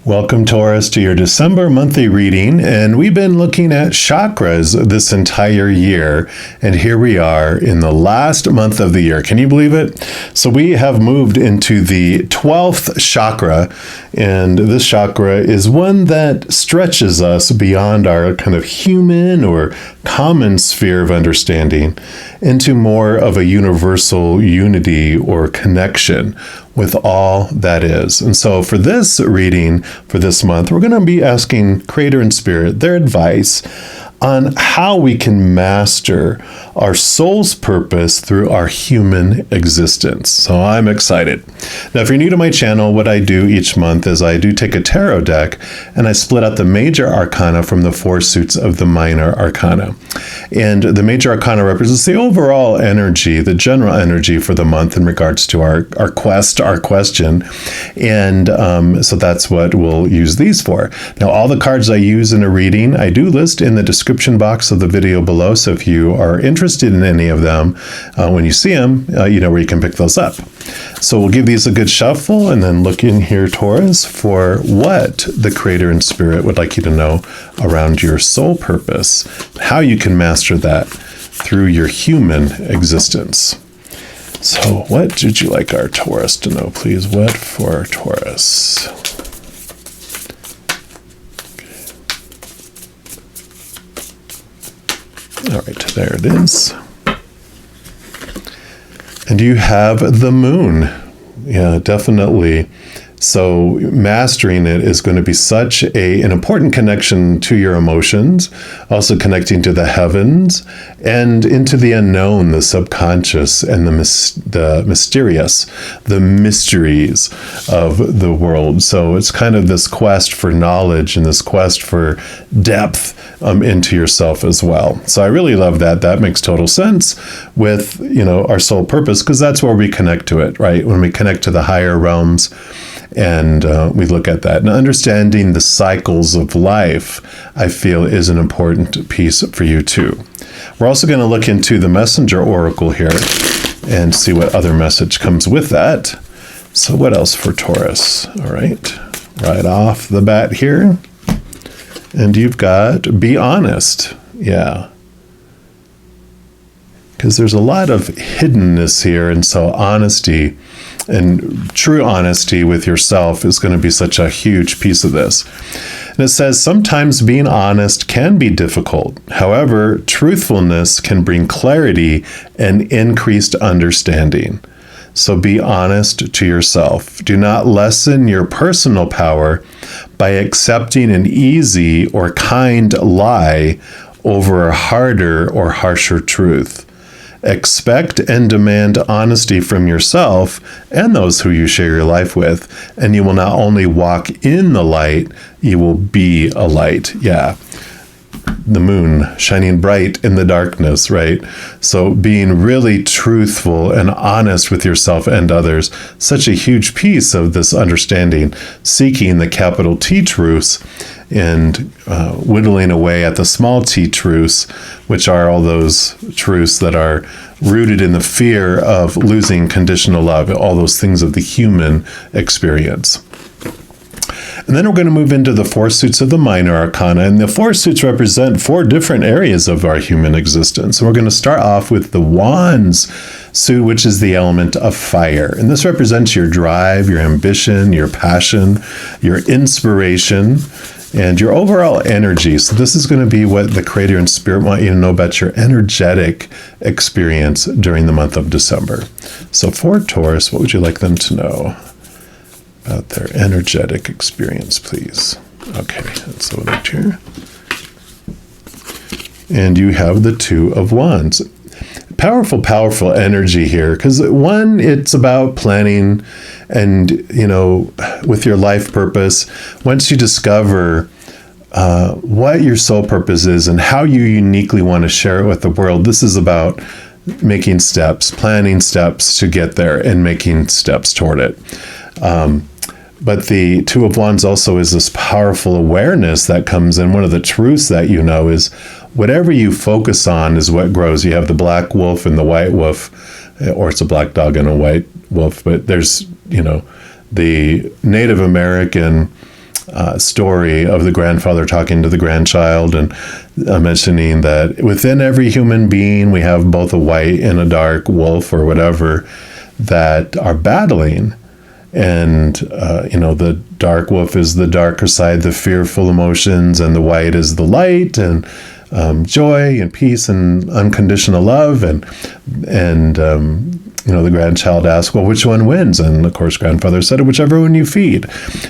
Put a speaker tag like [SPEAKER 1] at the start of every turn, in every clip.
[SPEAKER 1] Welcome, Taurus, to your December monthly reading, and we've been looking at chakras this entire year, and here we are in the last month of the year. Can you believe it? So we have moved into the 12th chakra, and this chakra is one that stretches us beyond our kind of human or common sphere of understanding into more of a universal unity or connection with all that is. And so for this reading for this month, we're going to be asking Creator and Spirit their advice on how we can master our soul's purpose through our human existence. So I'm excited. Now, if you're new to my channel, what I do each month is I do take a tarot deck and I split out the major arcana from the four suits of the minor arcana. And the major arcana represents the overall energy, the general energy for the month in regards to our quest, our question. And so that's what we'll use these for. Now, all the cards I use in a reading, I do list in the description box of the video below. So if you are interested in any of them, when you see them, you know where you can pick those up. So we'll give these a good shuffle and then look in here, Taurus, for what the Creator and Spirit would like you to know around your soul purpose, how you can master that through your human existence. So what did you like our Taurus to know, please? What for Taurus? All right, there it is. And you have the moon. Yeah, definitely. So mastering it is going to be such an important connection to your emotions, also connecting to the heavens and into the unknown, the subconscious, and the mysterious, the mysteries of the world. So it's kind of this quest for knowledge and this quest for depth into yourself as well. So I really love that. That makes total sense with, our soul purpose, because that's where we connect to it, right? When we connect to the higher realms, and we look at that. And understanding the cycles of life, I feel, is an important piece for you too. We're also going to look into the messenger oracle here and see what other message comes with that. So what else for Taurus? All right off the bat here. And you've got be honest. Yeah. Because there's a lot of hiddenness here, and so honesty and true honesty with yourself is going to be such a huge piece of this. And it says, sometimes being honest can be difficult. However, truthfulness can bring clarity and increased understanding. So be honest to yourself. Do not lessen your personal power by accepting an easy or kind lie over a harder or harsher truth. Expect and demand honesty from yourself and those who you share your life with, and you will not only walk in the light, you will be a light. Yeah. The moon shining bright in the darkness, right? So being really truthful and honest with yourself and others, such a huge piece of this understanding, seeking the capital T truths and whittling away at the small t truths, which are all those truths that are rooted in the fear of losing conditional love, all those things of the human experience. And then we're going to move into the four suits of the minor arcana, and the four suits represent four different areas of our human existence. And we're going to start off with the wands suit, which is the element of fire. And this represents your drive, your ambition, your passion, your inspiration, and your overall energy. So this is going to be what the Creator and Spirit want you to know about your energetic experience during the month of December. So for Taurus, what would you like them to know about their energetic experience, please? Okay, that's what I here. And you have the Two of Wands. Powerful energy here, because one, it's about planning and, with your life purpose. Once you discover what your soul purpose is and how you uniquely want to share it with the world, this is about making steps, planning steps to get there and making steps toward it. But the Two of Wands also is this powerful awareness that comes in. One of the truths that is whatever you focus on is what grows. You have the black wolf and the white wolf, or it's a black dog and a white wolf, but there's, the Native American story of the grandfather talking to the grandchild and mentioning that within every human being we have both a white and a dark wolf or whatever that are battling. And, the dark wolf is the darker side, the fearful emotions, and the white is the light and joy and peace and unconditional love. And the grandchild asked, well, which one wins? And of course, grandfather said, whichever one you feed.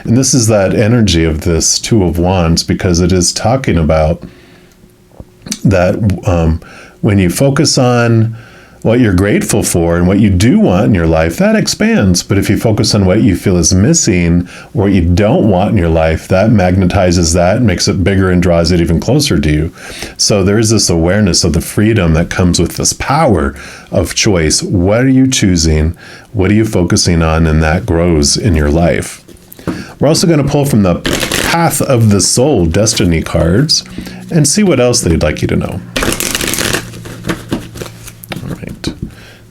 [SPEAKER 1] And this is that energy of this Two of Wands, because it is talking about that when you focus on what you're grateful for and what you do want in your life, that expands. But if you focus on what you feel is missing or what you don't want in your life, that magnetizes that, makes it bigger and draws it even closer to you. So there is this awareness of the freedom that comes with this power of choice. What are you choosing? What are you focusing on? And that grows in your life. We're also going to pull from the Path of the Soul Destiny cards and see what else they'd like you to know.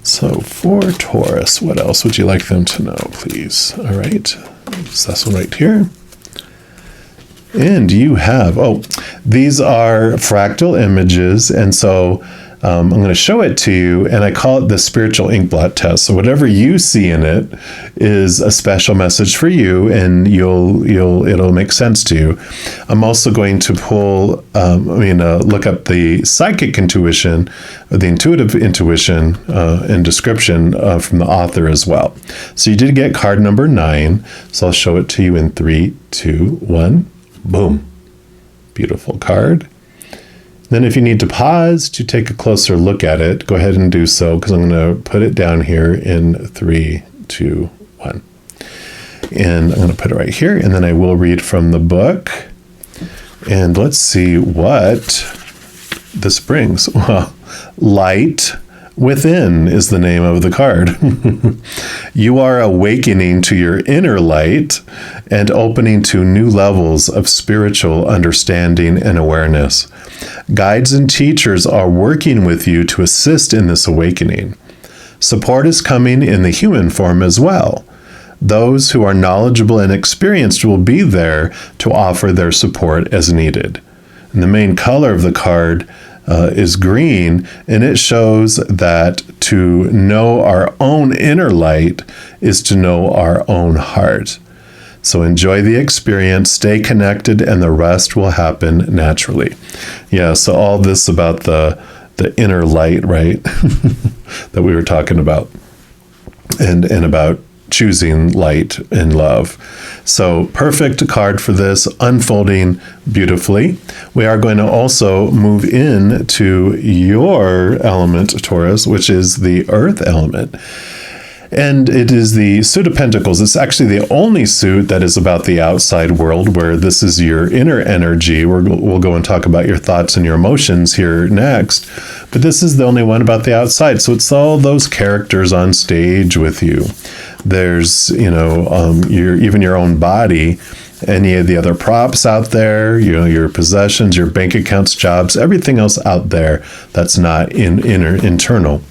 [SPEAKER 1] So for Taurus, what else would you like them to know, please? All right, it's this one right here. And you have, these are fractal images. And so I'm going to show it to you, and I call it the spiritual inkblot test. So whatever you see in it is a special message for you, and it'll make sense to you. I'm also going to pull, look up the psychic intuition, or the intuitive intuition and description from the author as well. So you did get card number 9. So I'll show it to you in 3, 2, 1. Boom. Beautiful card. Then if you need to pause to take a closer look at it, go ahead and do so, because I'm going to put it down here in 3, 2, 1. And I'm going to put it right here, and then I will read from the book. And let's see what this brings. Well, Light Within is the name of the card. You are awakening to your inner light and opening to new levels of spiritual understanding and awareness. Guides and teachers are working with you to assist in this awakening. Support is coming in the human form as well. Those who are knowledgeable and experienced will be there to offer their support as needed. And the main color of the card is green, and it shows that to know our own inner light is to know our own heart. So enjoy the experience, stay connected, and the rest will happen naturally. Yeah, so all this about the inner light, right, that we were talking about, and about choosing light and love. So perfect card for this, unfolding beautifully. We are going to also move into your element, Taurus, which is the earth element. And it is the suit of pentacles. It's actually the only suit that is about the outside world, where this is your inner energy. We'll go and talk about your thoughts and your emotions here next. But this is the only one about the outside. So it's all those characters on stage with you. There's, even your own body, any of the other props out there, your possessions, your bank accounts, jobs, everything else out there that's not internal.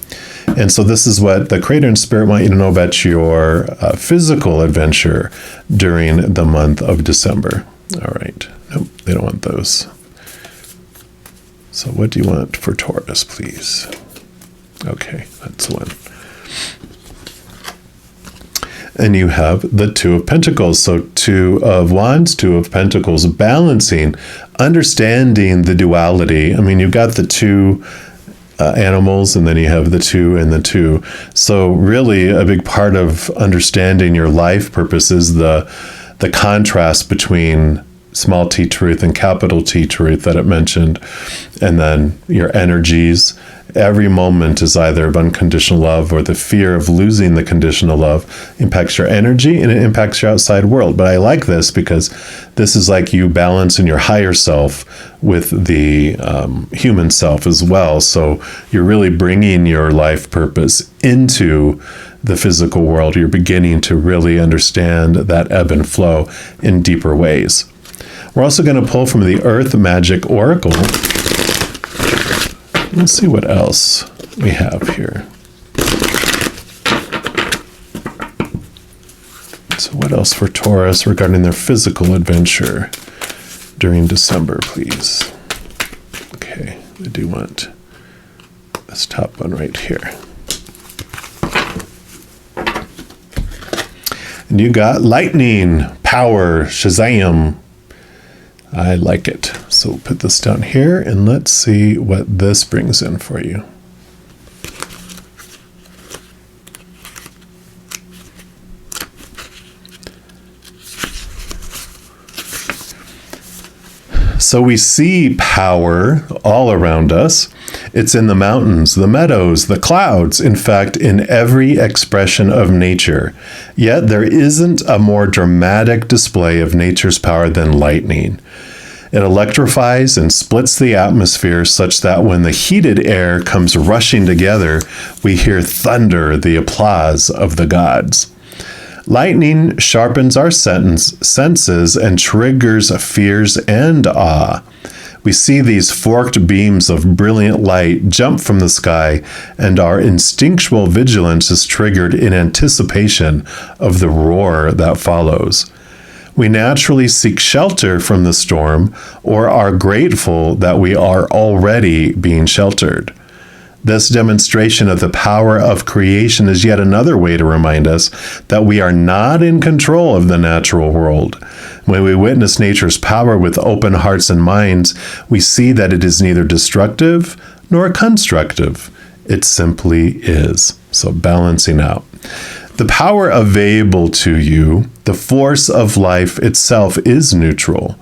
[SPEAKER 1] And so this is what the Creator and Spirit want you to know about your physical adventure during the month of December. All right. Nope, they don't want those. So what do you want for Taurus, please? Okay, that's the one. And you have the Two of Pentacles. So Two of Wands, Two of Pentacles, balancing, understanding the duality. I mean, you've got the two animals, and then you have the two and the two. So really a big part of understanding your life purpose is the contrast between small t truth and capital T truth that it mentioned, and then your energies. Every moment is either of unconditional love, or the fear of losing the conditional love impacts your energy and it impacts your outside world. But I like this because this is like you balance in your higher self with the human self as well. So you're really bringing your life purpose into the physical world. You're beginning to really understand that ebb and flow in deeper ways. We're also going to pull from the Earth Magic Oracle. Let's see what else we have here. So what else for Taurus regarding their physical adventure during December, please? Okay, I do want this top one right here. And you got lightning, power, Shazam. I like it. So put this down here and let's see what this brings in for you. So we see power all around us. It's in the mountains, the meadows, the clouds, in fact, in every expression of nature. Yet there isn't a more dramatic display of nature's power than lightning. It electrifies and splits the atmosphere such that when the heated air comes rushing together, we hear thunder, the applause of the gods. Lightning sharpens our senses and triggers fears and awe. We see these forked beams of brilliant light jump from the sky, and our instinctual vigilance is triggered in anticipation of the roar that follows. We naturally seek shelter from the storm or are grateful that we are already being sheltered. This demonstration of the power of creation is yet another way to remind us that we are not in control of the natural world. When we witness nature's power with open hearts and minds, we see that it is neither destructive nor constructive. It simply is. So balancing out. The power available to you, the force of life itself, is neutral.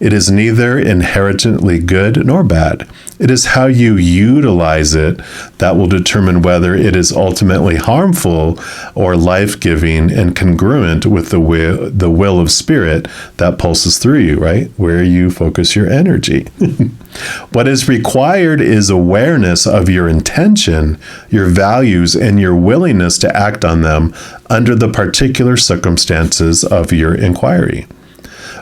[SPEAKER 1] It is neither inherently good nor bad. It is how you utilize it that will determine whether it is ultimately harmful or life-giving and congruent with the will of spirit that pulses through you, right? Where you focus your energy. What is required is awareness of your intention, your values, and your willingness to act on them under the particular circumstances of your inquiry.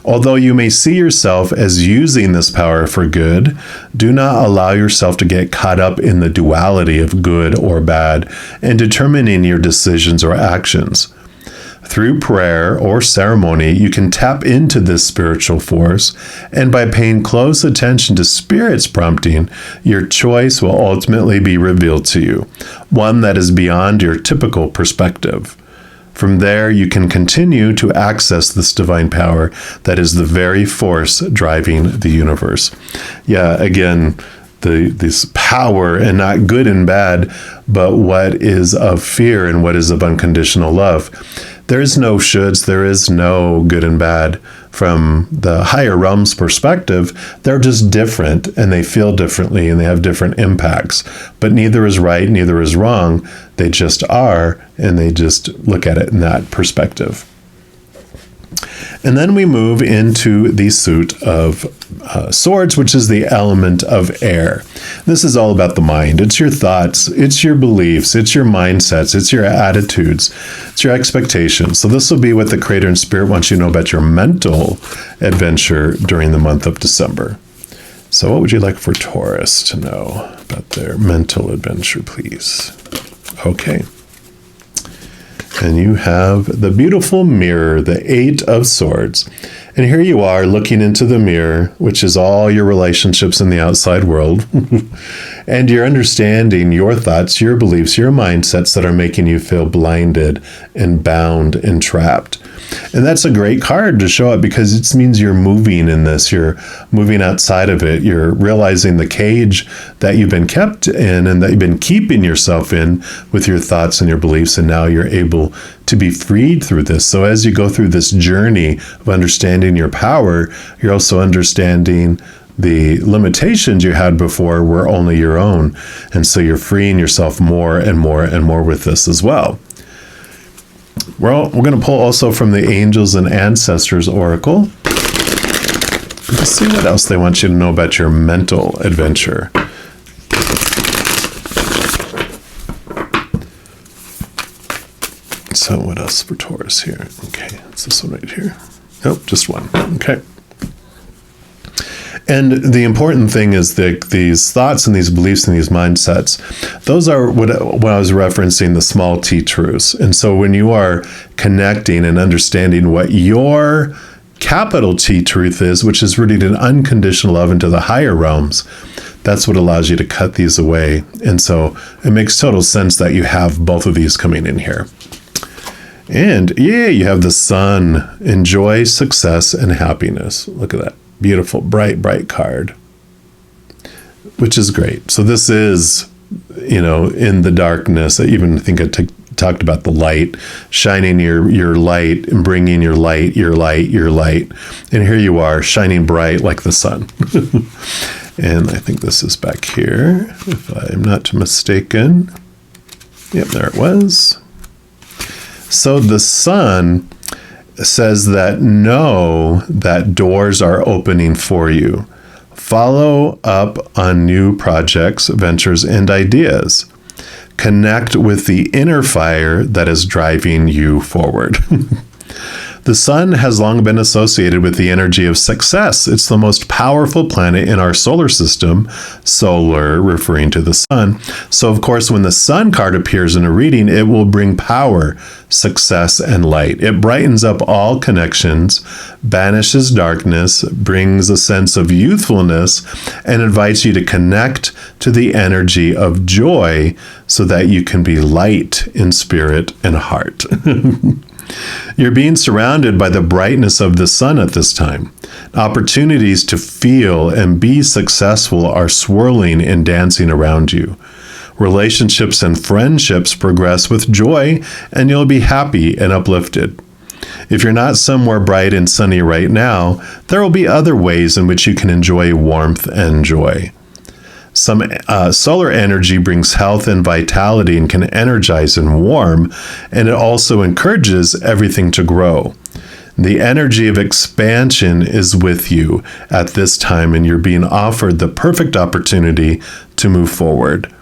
[SPEAKER 1] Although you may see yourself as using this power for good, do not allow yourself to get caught up in the duality of good or bad in determining your decisions or actions. Through prayer or ceremony, you can tap into this spiritual force, and by paying close attention to Spirit's prompting, your choice will ultimately be revealed to you, one that is beyond your typical perspective. From there, you can continue to access this divine power that is the very force driving the universe. Yeah, again, this power, and not good and bad, but what is of fear and what is of unconditional love. There is no shoulds, there is no good and bad. From the higher realms perspective, they're just different, and they feel differently, and they have different impacts. But neither is right, neither is wrong. They just are, and they just look at it in that perspective. And then we move into the suit of swords, which is the element of air. This is all about the mind. It's your thoughts, it's your beliefs, it's your mindsets, it's your attitudes, it's your expectations. So this will be what the Creator and Spirit wants you to know about your mental adventure during the month of December. So what would you like for Taurus to know about their mental adventure, please? Okay. And you have the beautiful mirror, the Eight of Swords. And here you are looking into the mirror, which is all your relationships in the outside world. And you're understanding your thoughts, your beliefs, your mindsets that are making you feel blinded and bound and trapped. And that's a great card to show up because it means you're moving in this. You're moving outside of it. You're realizing the cage that you've been kept in and that you've been keeping yourself in with your thoughts and your beliefs. And now you're able to be freed through this. So as you go through this journey of understanding your power, you're also understanding the limitations you had before were only your own. And so you're freeing yourself more and more and more with this as well. Well, we're going to pull also from the Angels and Ancestors Oracle. Let's see what else they want you to know about your mental adventure. So what else for Taurus here? Okay, it's this one right here. Nope, just one. Okay. And the important thing is that these thoughts and these beliefs and these mindsets, those are what I was referencing, the small t truths. And so when you are connecting and understanding what your capital T truth is, which is rooted in unconditional love into the higher realms, that's what allows you to cut these away. And so it makes total sense that you have both of these coming in here. And yeah, you have the Sun. Enjoy success and happiness. Look at that. Beautiful, bright, bright card, which is great. So this is, in the darkness. I even think I talked about the light, shining your light and bringing your light. And here you are, shining bright like the sun. And I think this is back here, if I'm not mistaken. Yep, there it was. So the Sun says that know that doors are opening for you. Follow up on new projects, ventures, and ideas. Connect with the inner fire that is driving you forward. The Sun has long been associated with the energy of success. It's the most powerful planet in our solar system, solar referring to the Sun. So, of course, when the Sun card appears in a reading, it will bring power, success, and light. It brightens up all connections, banishes darkness, brings a sense of youthfulness, and invites you to connect to the energy of joy so that you can be light in spirit and heart. You're being surrounded by the brightness of the Sun at this time. Opportunities to feel and be successful are swirling and dancing around you. Relationships and friendships progress with joy, and you'll be happy and uplifted. If you're not somewhere bright and sunny right now, there will be other ways in which you can enjoy warmth and joy. Some solar energy brings health and vitality and can energize and warm, and it also encourages everything to grow. The energy of expansion is with you at this time, and you're being offered the perfect opportunity to move forward.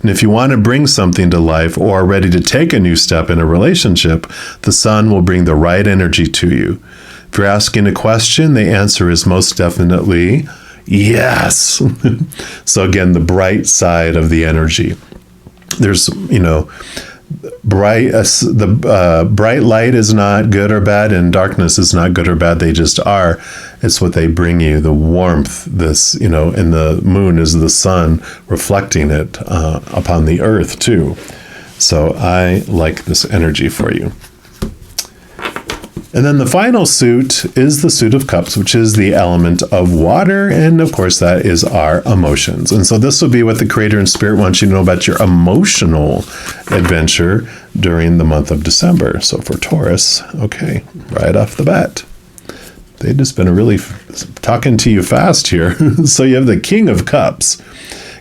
[SPEAKER 1] And if you want to bring something to life or are ready to take a new step in a relationship, the Sun will bring the right energy to you. If you're asking a question, the answer is most definitely yes. So again, the bright side of the energy. There's, bright light is not good or bad, and darkness is not good or bad. They just are. It's what they bring you, the warmth, this, and the moon is the Sun reflecting it upon the earth too. So I like this energy for you. And then the final suit is the suit of cups, which is the element of water. And of course, that is our emotions. And so this will be what the Creator and Spirit wants you to know about your emotional adventure during the month of December. So for Taurus, okay, right off the bat, they've just been really talking to you fast here. So you have the King of Cups.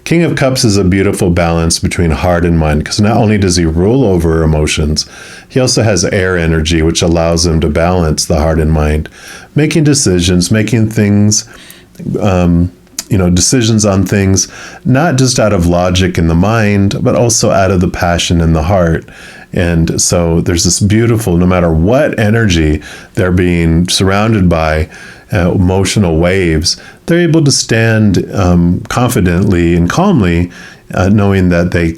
[SPEAKER 1] King of Cups is a beautiful balance between heart and mind, because not only does he rule over emotions, he also has air energy, which allows him to balance the heart and mind, making decisions, making things, decisions on things, not just out of logic in the mind, but also out of the passion in the heart. And so there's this beautiful, no matter what energy they're being surrounded by, emotional waves, they're able to stand confidently and calmly, knowing that they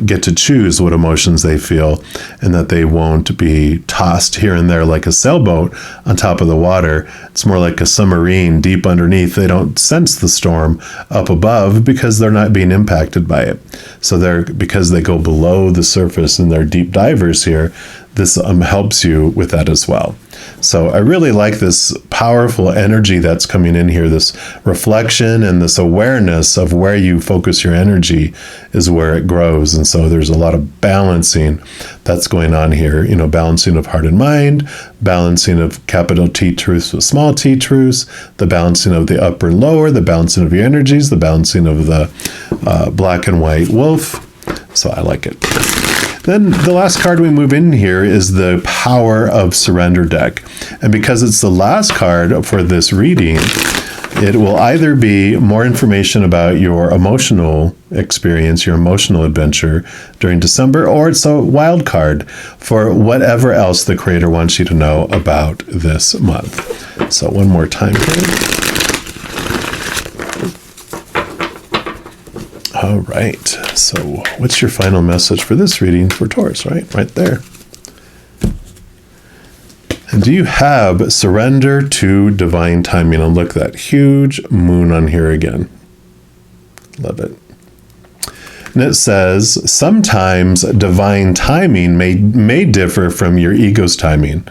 [SPEAKER 1] get to choose what emotions they feel, and that they won't be tossed here and there like a sailboat on top of the water. It's more like a submarine deep underneath. They don't sense the storm up above because they're not being impacted by it. So because they go below the surface and they're deep divers here, this helps you with that as well. So I really like this powerful energy that's coming in here, this reflection and this awareness of where you focus your energy is where it grows. And so there's a lot of balancing that's going on here, balancing of heart and mind, balancing of capital T truths with small t truths, the balancing of the upper and lower, the balancing of your energies, the balancing of the black and white wolf. So I like it. Then the last card we move in here is the Power of Surrender deck. And because it's the last card for this reading, it will either be more information about your emotional experience, your emotional adventure during December, or it's a wild card for whatever else the Creator wants you to know about this month. So one more time here. All right. So what's your final message for this reading for Taurus, right? Right there. And do you have surrender to divine timing? And look, that huge moon on here again. Love it. And it says, sometimes divine timing may differ from your ego's timing.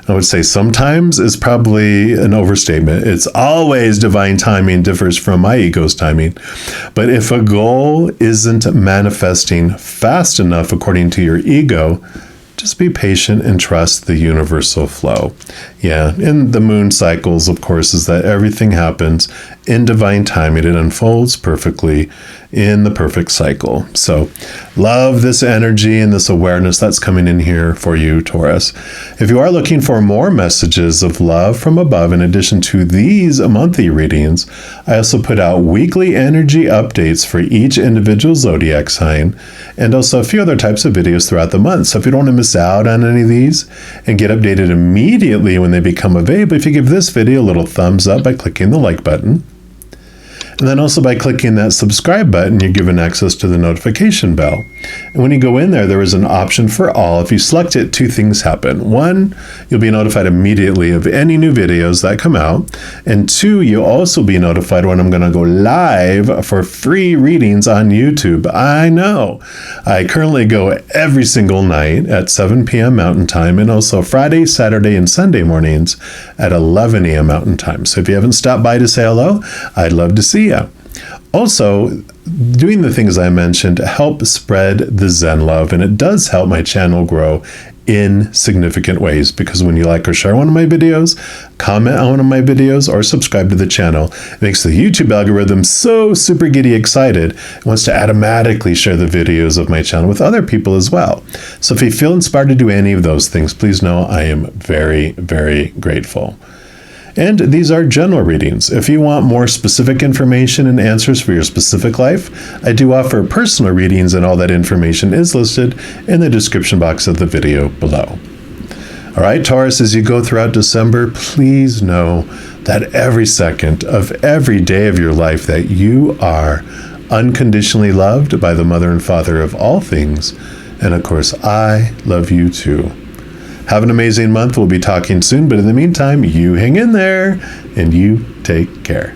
[SPEAKER 1] I would say sometimes is probably an overstatement. It's always divine timing differs from my ego's timing. But if a goal isn't manifesting fast enough according to your ego, just be patient and trust the universal flow. Yeah, in the moon cycles, of course, is that everything happens in divine timing. It unfolds perfectly in the perfect cycle. So love this energy and this awareness that's coming in here for you, Taurus. If you are looking for more messages of love from above, in addition to these monthly readings, I also put out weekly energy updates for each individual zodiac sign, and also a few other types of videos throughout the month. So if you don't want to miss out on any of these and get updated immediately when they become available, if you give this video a little thumbs up by clicking the like button, and then also by clicking that subscribe button, you're given access to the notification bell. And when you go in there, there is an option for all. If you select it, two things happen. One, you'll be notified immediately of any new videos that come out. And two, you'll also be notified when I'm going to go live for free readings on YouTube. I know. I currently go every single night at 7 p.m. Mountain Time, and also Friday, Saturday, and Sunday mornings at 11 a.m. Mountain Time. So if you haven't stopped by to say hello, I'd love to see you. Also, doing the things I mentioned help spread the Zen love, and it does help my channel grow in significant ways, because when you like or share one of my videos, comment on one of my videos, or subscribe to the channel, it makes the YouTube algorithm so super giddy excited, it wants to automatically share the videos of my channel with other people as well. So if you feel inspired to do any of those things, please know I am very, very grateful. And these are general readings. If you want more specific information and answers for your specific life, I do offer personal readings, and all that information is listed in the description box of the video below. All right, Taurus, as you go throughout December, please know that every second of every day of your life that you are unconditionally loved by the Mother and Father of all things. And of course, I love you too. Have an amazing month. We'll be talking soon, but in the meantime, you hang in there and you take care.